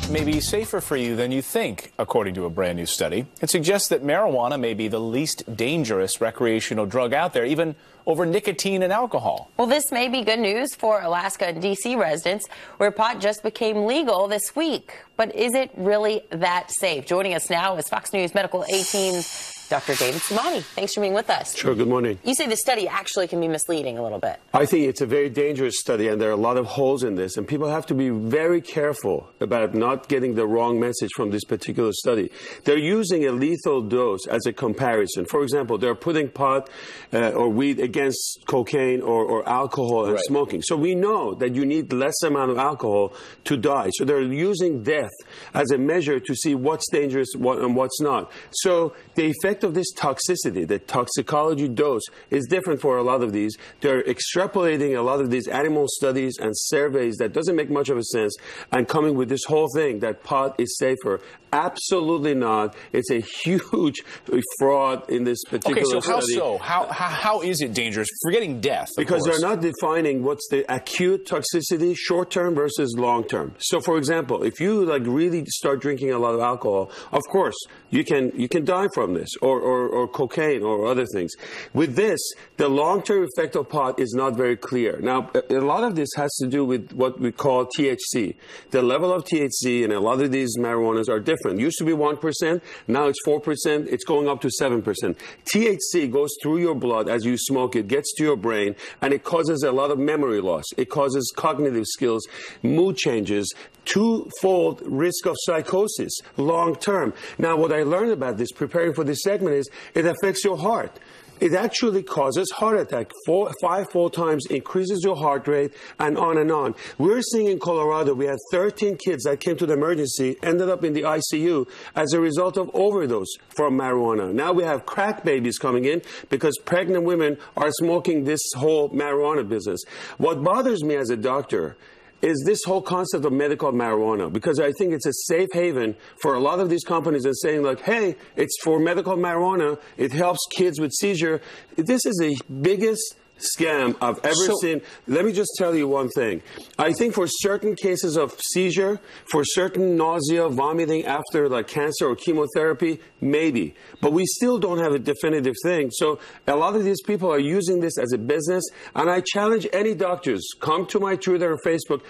may be safer for you than you think, according to a brand new study. It suggests that marijuana may be the least dangerous recreational drug out there, even over nicotine and alcohol. Well, this may be good news for Alaska and D.C. residents, where pot just became legal this week. But is it really that safe? Joining us now is Fox News Medical 18's Dr. David Samani. Thanks for being with us. Sure, good morning. You say the study actually can be misleading a little bit. I think it's a very dangerous study, and there are a lot of holes in this, and people have to be very careful about not getting the wrong message from this particular study. They're using a lethal dose as a comparison. For example, they're putting pot or weed against cocaine or alcohol and smoking. So we know that you need less amount of alcohol to die. So they're using death as a measure to see what's dangerous and what's not. So the effect of this toxicity, the toxicology dose, is different for a lot of these. They're extrapolating a lot of these animal studies and surveys that doesn't make much of a sense and coming with this whole thing that pot is safer. Absolutely not. It's a huge fraud in this particular study. Okay, so how is it dangerous? Forgetting death, because they're not defining what's the acute toxicity, short-term versus long-term. So, for example, if you really start drinking a lot of alcohol, of course, you can die from this, or cocaine or other things. With this, the long-term effect of pot is not very clear. Now, a lot of this has to do with what we call THC. The level of THC in a lot of these marijuanas are different. It used to be 1%, now it's 4%, it's going up to 7%. THC goes through your blood as you smoke it, gets to your brain, and it causes a lot of memory loss. It causes cognitive skills, mood changes, twofold risk of psychosis long term. Now, what I learned about this preparing for this segment is it affects your heart. It actually causes heart attack, 5-fold times increases your heart rate, and on and on. We're seeing in Colorado, we had 13 kids that came to the emergency, ended up in the ICU as a result of overdose from marijuana. Now we have crack babies coming in because pregnant women are smoking this whole marijuana business. What bothers me as a doctor is this whole concept of medical marijuana, because I think it's a safe haven for a lot of these companies that saying hey, it's for medical marijuana, it helps kids with seizure. This is the biggest scam I've ever seen. Let me just tell you one thing. I think for certain cases of seizure, for certain nausea, vomiting after cancer or chemotherapy, maybe. But we still don't have a definitive thing. So a lot of these people are using this as a business, and I challenge any doctors, come to my Twitter or Facebook,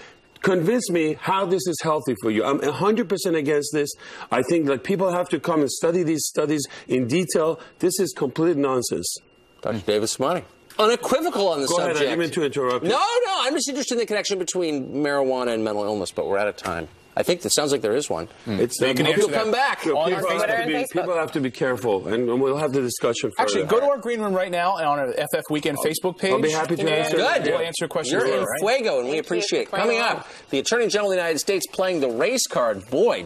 convince me how this is healthy for you. I'm 100% against this. I think people have to come and study these studies in detail. This is complete nonsense. Dr. David Samani. Unequivocal on the subject. Go ahead, I didn't mean to interrupt you. No, I'm just interested in the connection between marijuana and mental illness, but we're out of time. I think it sounds like there is one. You can You'll come back. On our Twitter and Facebook. People have to be careful, and we'll have the discussion further. Actually, go to our green room right now and on our FF Weekend Facebook page. I'll be happy to answer. Good. We'll answer questions. You're in fuego, and we appreciate it. Coming up, the Attorney General of the United States playing the race card. Boy.